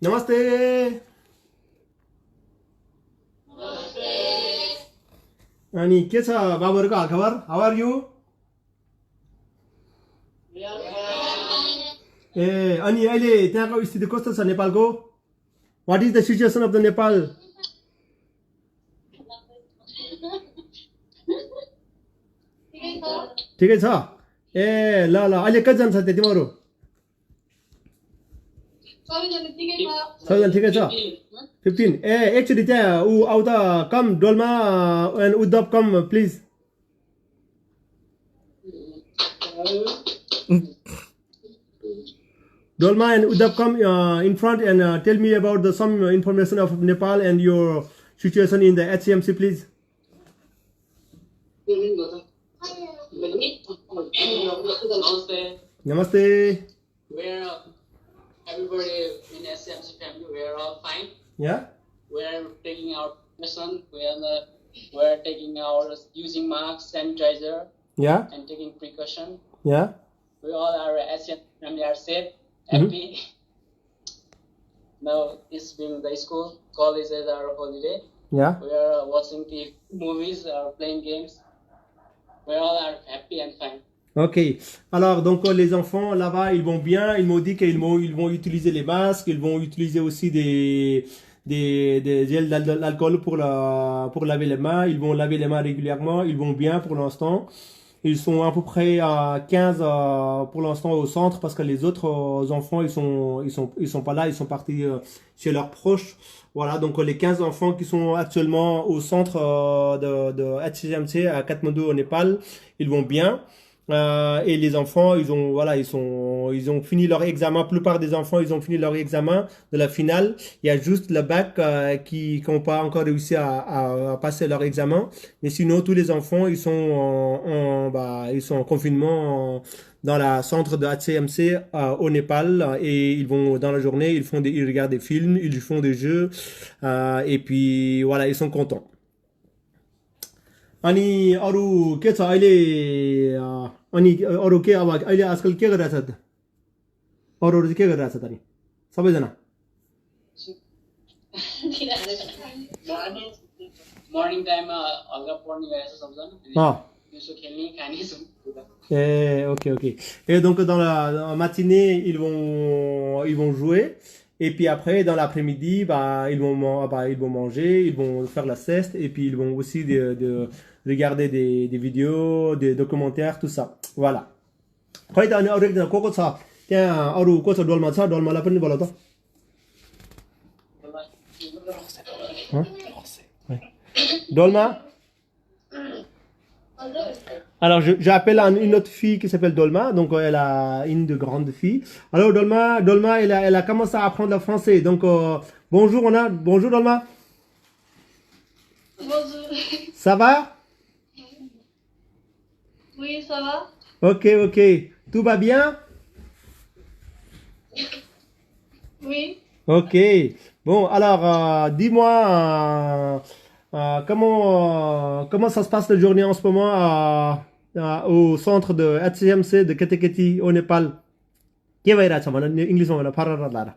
नमस्ते अनि के छ बाबुहरुको हालखबर हाउ आर यु ए अनि अहिले त्यहाँको स्थिति कस्तो छ नेपालको what is the situation of the Nepal ठिकै छ ए ल ल अहिले कति जन छ तिमीहरु सबैजना ठिकै छ 15 ए एक्चुअली त्यहाँ उ आउ त कम डोलमा एन्ड उद्धव कम please Dolma and Uddhav come in front and tell me about some information of Nepal and your situation in the HCMC, please. Namaste. We're everybody in SCMC family. We're all fine. Yeah. We're taking our medicine. We're taking our using masks, sanitizer. Yeah. And taking precaution. Yeah. We all our SCMC family are safe. Happy. Now it's being the school, colleges are holiday. Yeah. We are watching TV, movies, or playing games. We all are happy and fine. Ok. Alors, donc les enfants là-bas, ils vont bien. Ils m'ont dit qu'ils vont utiliser les masques. Ils vont utiliser aussi des gels d'alcool pour laver les mains. Ils vont laver les mains régulièrement. Ils vont bien pour l'instant. Ils sont à peu près à 15 pour l'instant au centre parce que les autres enfants ils sont pas là, ils sont partis chez leurs proches. Voilà, donc les 15 enfants qui sont actuellement au centre de HCMC à Katmandou au Népal, ils vont bien. Et les enfants, ils ont fini leur examen. La plupart des enfants, ils ont fini leur examen de la finale. Il y a juste le bac qui n'ont pas encore réussi à passer leur examen. Mais sinon, tous les enfants, ils sont en confinement dans la centre de HCMC au Népal. Et ils vont dans la journée, ils regardent des films, ils font des jeux. Et puis voilà, ils sont contents. अनि अरु के छ अहिले अनि अरु के अब अहिले आजकल के गरिरहेछ त अरुहरु चाहिँ के गरिरहेछ त नि सबैजना Morning time हल्का पढ्ने गरेछ सबजना दिउँसो खेल्ने खाने ok. Et donc dans la matinée ils vont jouer et puis après dans l'après-midi ils vont manger, ils vont faire la sieste et puis ils vont aussi regarder des vidéos, des documentaires, tout ça. Voilà. खै त अनि अरु एकजना को छ त्यहाँ अरु को छ डोलमालाई पनि बोलाउ त Dolma Alors j'appelle une autre fille qui s'appelle Dolma, donc elle a une de grandes filles. Alors Dolma elle a commencé à apprendre le français. Donc bonjour Dolma. Bonjour. Ça va? Oui, ça va. Ok. Tout va bien? Oui. Ok. Bon, alors dis-moi comment ça se passe la journée en ce moment au centre de HCMC de Keteketi au Népal? के भइरहेछ भन इंग्लिशमा भन फरर लाएर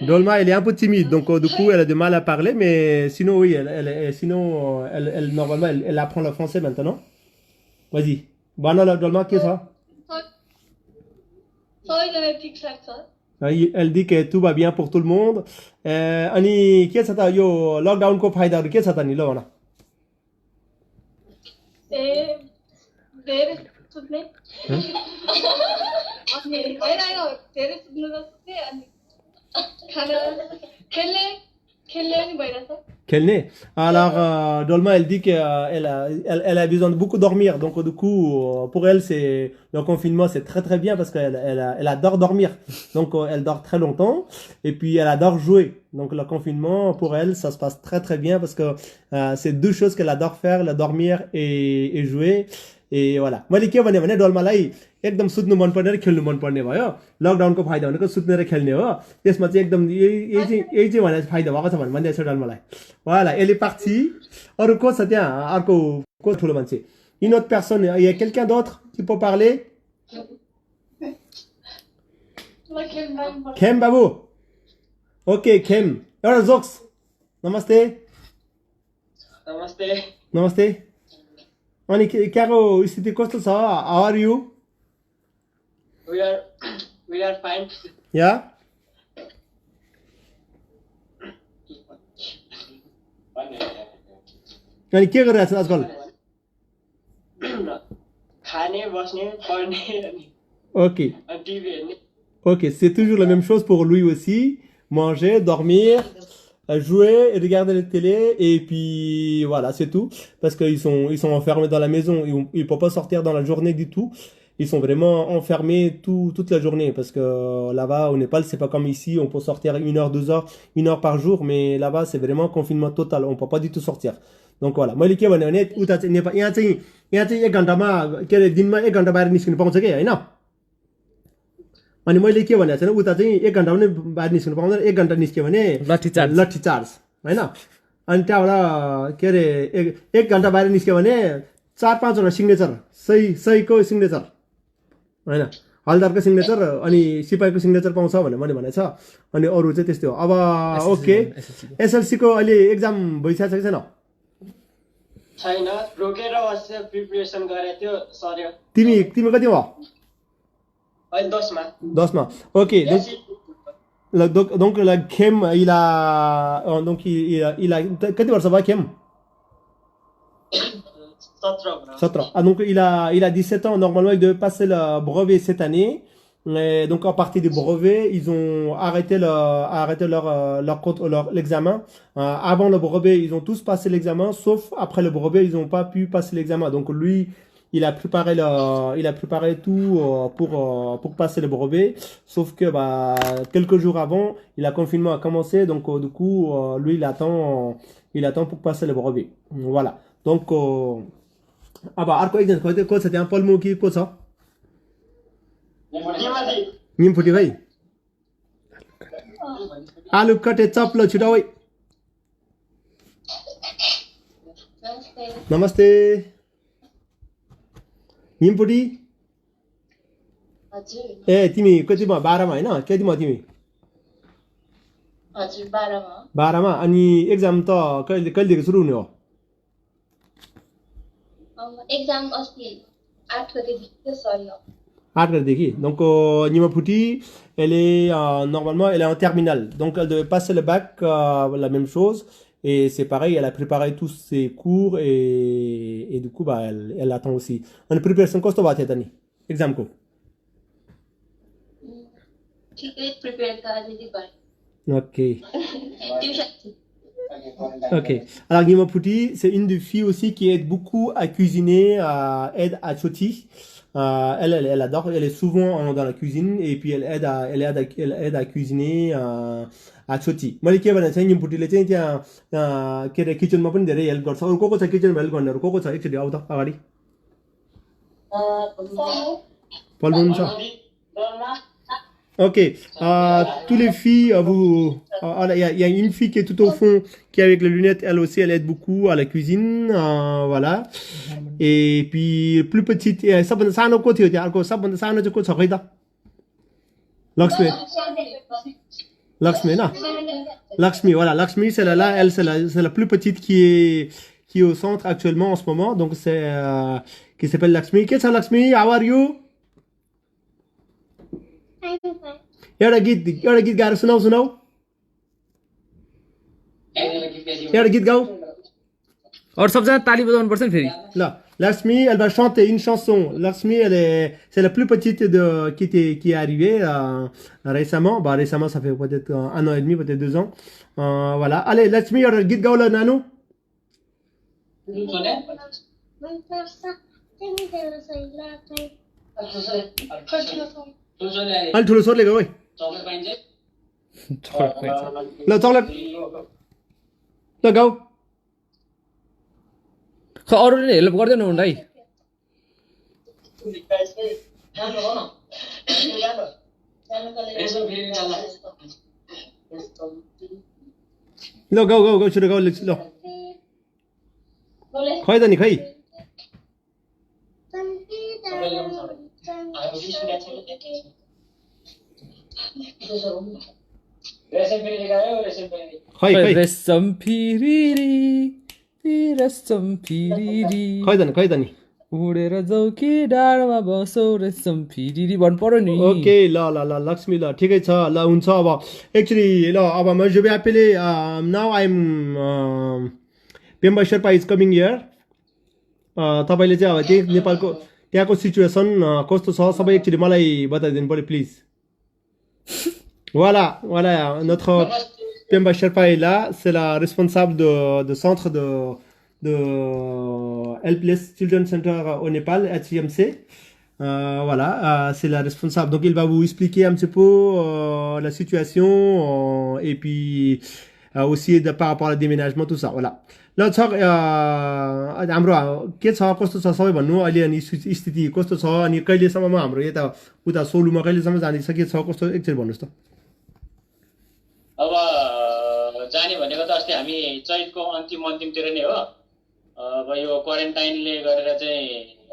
Dolma elle est un peu timide donc du coup elle a du mal à parler mais sinon oui elle normalement elle apprend le français maintenant. Vas-y. Bon alors Dolma के छ? Elle dit que tout va bien pour tout le monde. अनि के छ त यो लकडाउन को फाइदाहरु के छ त नि ल भन धेरै सुत्ने अनि हैन धेरै सुत्नु जस्तै अनि खाना खेल्ने नि भइराछ खेल्ने alors Dolma elle dit que elle a besoin de beaucoup dormir donc du coup pour elle c'est le confinement c'est très bien parce qu'elle adore dormir donc elle dort très longtemps et puis elle adore jouer donc le confinement pour elle ça se passe très bien parce que c'est deux choses qu'elle adore faire la dormir et jouer et voilà मैले के भने भने डोल्मालाई एकदम सुत्नु मन पर्ने र खेल्नु मन पर्ने भयो लकडाउनको फाइदा भनेको सुत्ने र खेल्ने हो त्यसमा चाहिँ एकदम यही चाहिँ भने फाइदा भएको छ भन्दै छ डोल्मालाई voilà elle est partie अरु को छ त्यहाँ अर्को को ठुलो मान्छे Une autre personne, il y a quelqu'un d'autre qui peut parler? Kem Babu. Ok, Kem. Alors, Zox. Namaste. Namaste. Namaste. Ani Karo, स्थिति कस्तो छ? How are you? We are fine. Yeah? अनि के गरिरहेको छ आजकल? खाने बस्ने पढ्ने अनि Ok. टिभी हेर्ने. Ok, c'est toujours la même chose pour lui aussi. Manger, dormir, jouer, regarder la télé, et puis voilà, c'est tout. Parce qu'ils sont enfermés dans la maison, ils ne peuvent pas sortir dans la journée du tout. Ils sont vraiment enfermés toute la journée. Parce que là-bas, au Népal, c'est pas comme ici, on peut sortir 1 heure, 2 heures, 1 heure par jour, mais là-bas, c'est vraiment confinement total. On ne peut pas du tout sortir. Donc voilà. Moi, के भन्यो भने उता चाहिँ नेपाल यहाँ चाहिँ 1 घण्टामा के अरे दिनमा 1 घण्टा बाहिर निस्किनु पाउँछ कि हैन अनि मैले के भनेको छैन उता चाहिँ 1 घण्टा पनि बाहिर निस्किनु पाउँदैन 1 घण्टा निस्क्यो भने लट्ठी चार्ज हैन अनि त्यहाँबाट के अरे 1 घण्टा बाहिर निस्क्यो भने 4-5 वटा सिग्नेचर सहीको सिग्नेचर हैन हलदारको सिग्नेचर अनि सिपाहीको सिग्नेचर पाउँछ भनेर मैले भनेछ अनि अरु चाहिँ त्यस्तै हो अब ओके एसएलसी को अहिले एक्जाम भइसकेछ कि छैन छैन रोकेर बसेर प्रिपरेसन गरे थियो सर्यो तिमी कति भयो अहिले 10 मा okay donc la Kem il a कति वर्ष भयो Kem 17. Ah, donc il a 17 ans. Normalement, il devait passer le brevet cette année. Et donc à partir du brevet, ils ont arrêté l'examen. Avant le brevet, ils ont tous passé l'examen, sauf après le brevet, ils n'ont pas pu passer l'examen. Donc lui, il a préparé tout pour passer le brevet. Sauf que quelques jours avant, le confinement a commencé. Donc du coup, lui, il attend pour passer le brevet. Voilà. Donc अब अर्को एकजना को छ त्यहाँ पल्मुकी को छ निमफुटी भाइ आलु कटे चप्लो छिटाउ है नमस्ते निमफुटी हजुर ए तिमी कति भयो 12 मा हैन कति भयो तिमी हजुर 12 मा अनि एक्जाम त कहिलेदेखि सुरु हुने हो exam अस्ति 8 गतेदेखि सरियो 8 गतेदेखि donc Nima Fouti elle est normalement elle est en terminale donc elle devait passer le bac la même chose et c'est pareil elle a préparé tous ses cours et du coup elle attend aussi on préparation कस्तो भएको थियो त नि एक्जाम को ठिकै प्रिपेयर त अलिअलि गरे OK tuition Ok. Alors, Nima Fouti, c'est une des filles aussi qui aide beaucoup à cuisiner, aide à Choti. Elle adore, elle est souvent dans la cuisine et puis elle aide à cuisiner à Choti. Moi, के भन्छ चाहिँ Nima Fouti ले चाहिँ त्यहाँ के रे किचनमा पनि धेरै हेल्प गर्छ अरु को छ किचनमा हेल्प गर्नेहरु को छ एकचोटी आउ त अगाडि पल्बुन छ Ok, tous les filles, il y a une fille qui est tout au fond, qui est avec les lunettes, elle aussi, elle aide beaucoup à la cuisine, voilà. Et puis, plus petite, सबभन्दा सानो को थियो त्यहाँ अर्को सबभन्दा सानो चाहिँ को छ खै त लक्ष्मी हैन Lakshmi, voilà, Lakshmi c'est là, elle c'est la plus petite qui est au centre actuellement en ce moment, donc c'est qui s'appelle Lakshmi. Qu'est-ce que Lakshmi? How are you? एउटा गीत गाएर सुनाऊ एउटा गीत गाऊ और सबजना ताली बजाउनु पर्छ नि फेरि ल Lakshmi elle va chanter une chanson. Lakshmi c'est la plus petite qui est arrivée récemment. Récemment ça fait peut-être 1 an et demi, peut-être 2 ans. Voilà. Allez Lakshmi एउटा गीत गाऊ ल नानु अलि ठुलो स्वरले गाऊ है ल चकलेट ल गाऊ खै अरूले हेल्प गर्दैन हुन है ल गाऊ छिटो गाऊ ल खै त नि खै खै खै रेशम फिरिरी रेशम फिरिरी खै त नि उडेर जाऊ कि डाँडामा बसौ रेशम फिरिरी भन्नु पर्यो नि ओके ल ल ल लक्ष्मी ल ठिकै छ ल हुन्छ अब एक्चुली ल अब म je vais appeler now I'm Pemba Sherpa is coming here तपाईँले चाहिँ अब त्यही नेपालको त्यहाँको सिचुएसन कस्तो छ सबै एक्चुली मलाई बताइदिनु पऱ्यो please voilà notre Pemba Sherpa est là, c'est la responsable de centre de Helpless Children Center au Népal, HCMC. Voilà, c'est la responsable. Donc il va vous expliquer un petit peu la situation et puis aussi par rapport au déménagement, tout ça. Voilà. ल छ हाम्रो के छ कस्तो छ सबै भन्नु अहिले अनि स्थिति कस्तो छ अनि कहिलेसम्ममा हाम्रो यता उता सोलुमा कहिलेसम्म जाने छ के छ कस्तो एकचोटि भन्नुहोस् त अब जाने भनेको त अस्ति हामी चैतको अन्तिमतिर नै हो अब यो क्वारेन्टाइनले गरेर चाहिँ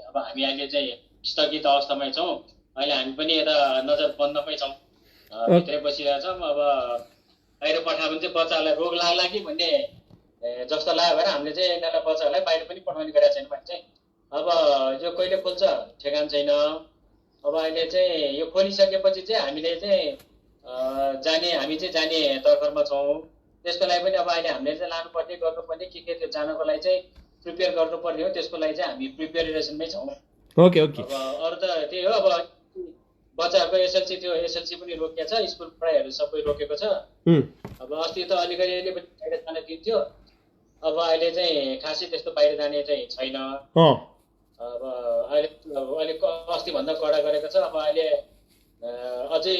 अब हामी अहिले चाहिँ स्थगित अवस्थामै छौँ अहिले हामी पनि यता नजर बन्दमै छौँ भित्रै बसिरहेका छौँ अब बाहिर पठायो भने चाहिँ बच्चाहरूलाई रोग लाग्ला कि भन्ने जस्तो लाग्यो भएर हामीले चाहिँ यिनीहरूलाई बच्चाहरूलाई बाहिर पनि पठाउने गरेका छैन भने चाहिँ अब यो कहिले खोल्छ ठेगान छैन अब अहिले चाहिँ यो खोलिसकेपछि चाहिँ हामीले चाहिँ हामी चाहिँ जाने तर्खरमा छौँ त्यसको लागि पनि अब अहिले हामीले चाहिँ लानुपर्ने गर्नुपर्ने के त्यो जानको लागि चाहिँ प्रिपेयर गर्नुपर्ने हो त्यसको लागि चाहिँ हामी प्रिपेरेसनमै छौँ ओके अब अरू त त्यही हो अब बच्चाहरूको एसएलसी पनि रोकिएको छ स्कुल पढाइहरू सबै रोकेको छ अब अस्ति त अलिकति बाहिर जान दिन्थ्यो अब अहिले चाहिँ खासै त्यस्तो बाहिर जाने चाहिँ छैन अब अहिले अलिक अस्तिभन्दा कडा गरेको छ अब अहिले अझै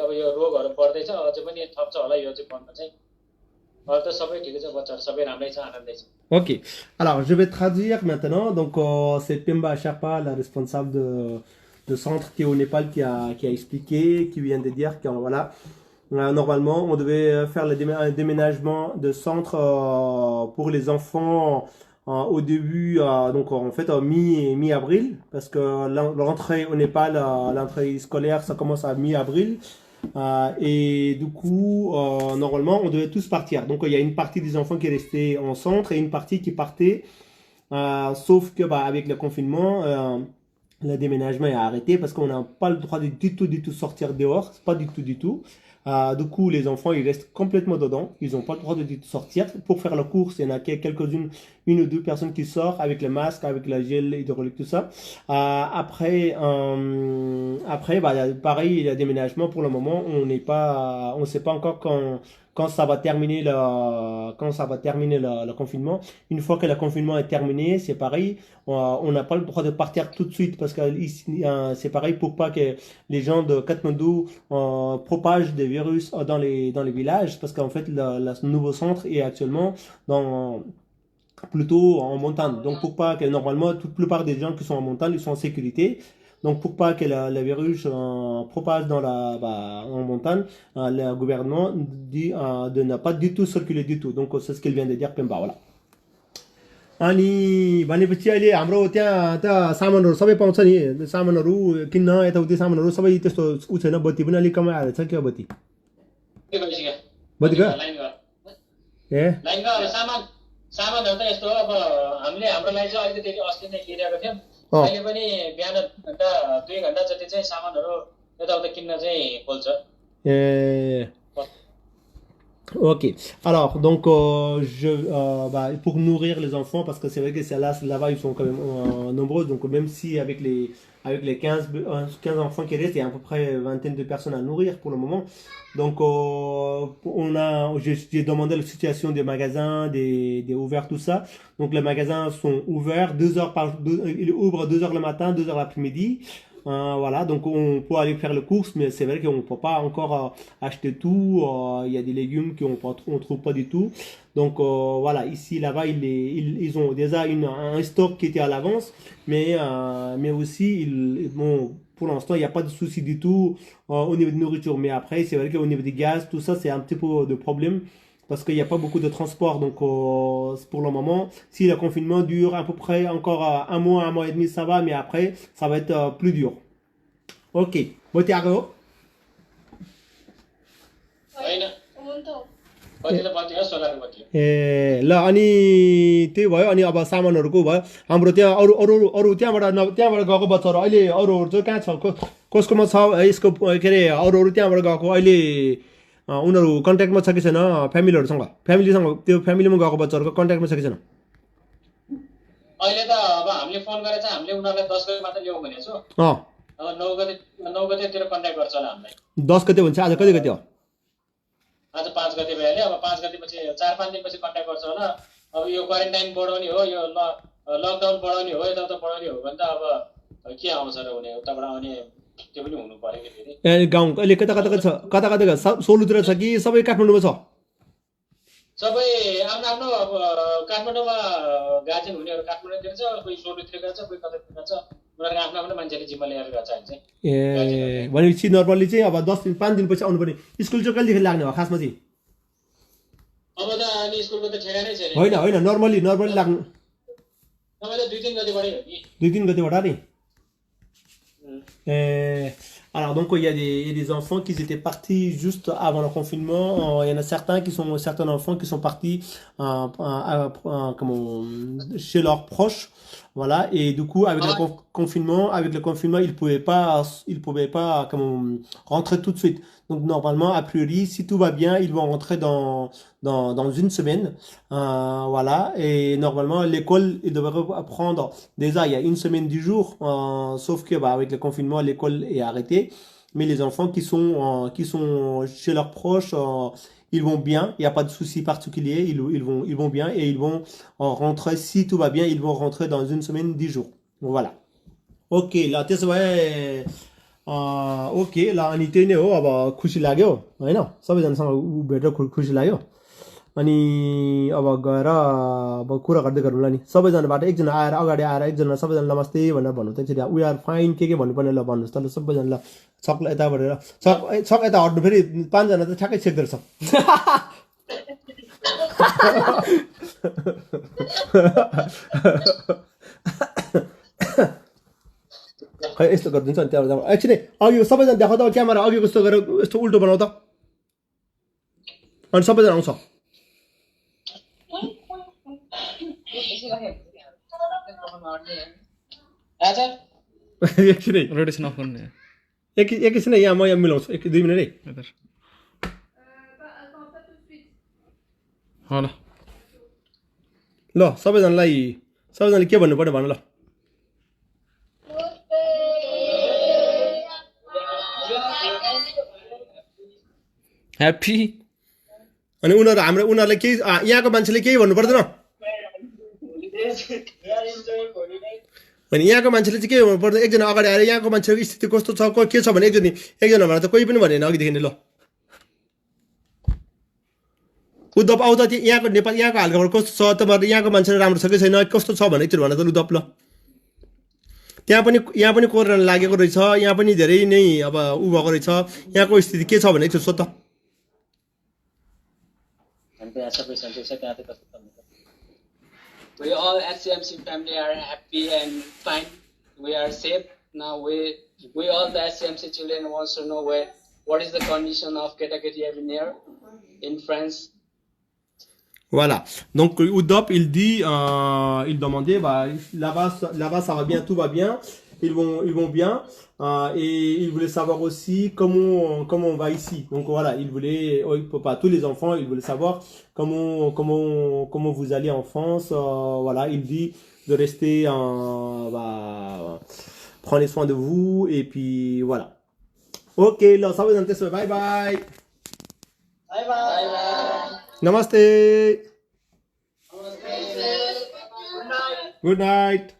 अब यो रोगहरू बढ्दैछ अझै पनि थप्छ होला यो चाहिँ बन्द चाहिँ अरू त सबै ठिकै छ बच्चाहरू सबै राम्रै छ आनन्दै छ Ok, alors je vais traduire maintenant. Donc c'est Pemba Sherpa, la responsable de centre qui est au Népal, qui a expliqué, qui vient de dire que voilà, normalement on devait faire un déménagement de centre pour les enfants au début, donc en fait mi-avril, parce que l'entrée au Népal, l'entrée scolaire, ça commence à mi-avril. Et du coup, normalement, on devait tous partir. Donc, il y a une partie des enfants qui est restée en centre et une partie qui partait. Sauf que, avec le confinement, le déménagement est arrêté parce qu'on n'a pas le droit de du tout sortir dehors. Pas du tout. Du coup, les enfants, ils restent complètement dedans. Ils n'ont pas le droit de sortir. Pour faire la course, il y en a quelques-unes, une ou deux personnes qui sortent avec le masque, avec la gel hydraulique, tout ça. Après, pareil, le déménagement, pour le moment, on ne sait pas encore quand ça va terminer le confinement. Une fois que le confinement est terminé, c'est pareil, on n'a pas le droit de partir tout de suite parce que c'est pareil pour pas que les gens de Katmandou propagent des virus dans les villages parce qu'en fait, le nouveau centre est actuellement plutôt en montagne. Donc pour pas que normalement, toute la plupart des gens qui sont en montagne, ils sont en sécurité. Donc pour pas que le virus propage en montagne, le gouvernement dit de ne pas du tout circuler du tout. Donc c'est ce qu'il vient de dire Pemba. Voilà. अनि भनेपछि अहिले हाम्रो त्यहाँ त सामानहरू सबै पाउँछ नि सामानहरू किन्न यताउति सामानहरू सबै त्यस्तो उ छैन बत्ती पनि अलिक कमै आएर छ के बत्ती बत्ती गयो ए लाइनको अब सामानहरू त यस्तो हो अब हामीले हाम्रो लागि चाहिँ अलिकति अस्ति नै लिइरहेको थियौँ अहिले पनि बिहान 2 घण्टा जति चाहिँ सामानहरू यताउता किन्न चाहिँ खोल्छ Ok, alors donc pour nourrir les enfants parce que c'est vrai que là-bas ils sont quand même nombreux donc même si avec les 15 enfants qui restent il y a à peu près une vingtaine de personnes à nourrir pour le moment donc j'ai demandé la situation des magasins des ouverts tout ça donc les magasins sont ouverts 2 heures ils ouvrent 2 heures le matin 2 heures l'après-midi. Voilà, donc on peut aller faire les courses, mais c'est vrai qu'on ne peut pas encore acheter tout. Il y a des légumes qu'on ne trouve pas du tout. Donc voilà, ici, là-bas, ils ont déjà un stock qui était à l'avance, mais aussi, pour l'instant, il n'y a pas de souci du tout au niveau de nourriture. Mais après, c'est vrai qu'au niveau des gaz, tout ça, c'est un petit peu de problème. parce qu'il n'y a pas beaucoup de transport. Donc, pour le moment, si le confinement dure à peu près encore un mois et demi, ça va, mais après, ça va être plus dur. Ok. Bon, Thiago. होइन हुन्छ कति त बत्ती हो सोलर बत्ती हो ए ल अनि त्यही भयो अनि अब सामानहरूको भयो हाम्रो त्यहाँ अरू अरू अरू त्यहाँबाट गएको बच्चाहरू अहिले अरूहरू चाहिँ कहाँ छ कसकोमा छ यसको के अरे अरूहरू त्यहाँबाट गएको अहिले उनीहरू कन्ट्याक्टमा छ कि छैन फ्यामिलीसँग त्यो फ्यामिलीमा गएको बच्चाहरूको कन्ट्याक्टमा छ कि छैन अहिले त अब हामीले फोन गरेर चाहिँ हामीले उनीहरूलाई 10 गते मात्र ल्याउँ भनेको छु अब 9 गतेतिर कन्ट्याक्ट गर्छ होला हामीलाई 10 गते हुन्छ आज कति गते हो आज 5 गते भइहाल्यो अब 5 गतेपछि 4-5 दिनपछि कन्ट्याक्ट गर्छ होला अब यो क्वारेन्टाइन बढाउने हो यो लकडाउन बढाउने हो यताउता बढाउने हो भने त अब के आउँछ र हुने उताबाट आउने त्यो पनि हुनु पर्यो कि फेरि ए गाउँ अहिले कता कता सोलुतिर छ कि सबै काठमाडौँमा छ सबै आफ्नो अब काठमाडौँमा गार्जेन हुनेहरू काठमाडौँतिर छ कोही सोलुतिर गएको छ कोही कतातिर छ उनीहरूको आफ्नो मान्छेले जिम्मा लिएर गएको छ अहिले चाहिँ ए भनेपछि नर्मल्ली चाहिँ अब 5 दिनपछि आउनुपर्ने स्कुल चाहिँ कहिलेदेखि लाग्ने हो खासमा चाहिँ अब त अनि स्कुलको त ठेगानै छैन होइन नर्मल्ली लाग्नु तपाईँ त 2-3 गतेबाटै हो नि 2-3 गतेबाट नि Alors donc il y a des enfants qui étaient partis juste avant le confinement. Il y en a certains enfants qui sont partis chez leurs proches, voilà. Et du coup avec le confinement, ils pouvaient pas rentrer tout de suite. Donc normalement a priori si tout va bien, ils vont rentrer dans une semaine, voilà. Et normalement l'école il devrait apprendre déjà il y a une semaine 10 jours, sauf que avec le confinement l'école est arrêtée. Mais les enfants qui sont chez leurs proches, ils vont bien, il n'y a pas de souci particulier, ils vont bien et ils vont rentrer, si tout va bien, ils vont rentrer dans une semaine 10 jours. Voilà. Ok, là त्यसो भए ओके ल अनि त्यही नै हो अब खुसी लाग्यो हैन सबैजनासँग भेटेर खुसी लाग्यो अनि अब गएर अब कुरा गर्दै गरौँला नि सबैजनाबाट एकजना आएर अगाडि आएर एकजना सबैजना नमस्ते भनेर भन्नु त एकचोटि वी आर फाइन के भन्नुपर्ने ल भन्नुस् त ल सबैजना ल छकले यता बढेर छक यता हट्नु फेरि 5 जना त ठ्याक्कै छेक्दै रहेछ खै यस्तो गरिदिन्छ नि त्यहाँबाट एकछिन अघि सबैजना देखाउ त क्यामेरा अघि कस्तो गरेर यस्तो उल्टो बनाउ त अनि सबैजना आउँछ एकछिन रोटेसन अफ गर्नु एकछिन यहाँ म यहाँ मिलाउँछु 1-2 मिनट है ल सबैजनाले के भन्नु पर्यो भन ल ह्याप्पी अनि उनीहरुले के यहाँको मान्छेले केही भन्नु पर्दैन अनि यहाँको मान्छेले चाहिँ के भन्नु पर्दैन एकजना अगाडि आएर यहाँको मान्छेको स्थिति कस्तो छ के छ भने एकजना भनेर त कोही पनि भनेन अघिदेखि नै ल उद्धव आउ त यहाँको नेपाल यहाँको हालखबर कस्तो छ तपाईहरु यहाँको मान्छेले राम्रो छ कि छैन कस्तो छ भने एकचोटि भन त उद्धव ल यहाँ पनि कोरोना लागेको रहेछ यहाँ पनि धेरै नै अब उ भएको रहेछ यहाँको स्थिति के छ भने एकचोटि सोध त We all SCMC family are happy and fine. We are safe now. We all the SCMC children wants to know what is the condition of Ketaketi Avenir in France. Voilà. Donc Uddop il dit, il demandait, là-bas ça va bien, tout va bien, ils vont bien, et il voulait savoir aussi comment on va ici. Donc voilà, il voulait, pas tous les enfants, il voulait savoir comment vous allez en France. Voilà, il dit de rester, prenez soin de vous et puis voilà. Ok, là ça va dans tes bye bye. Bye bye. Namaste. Good night.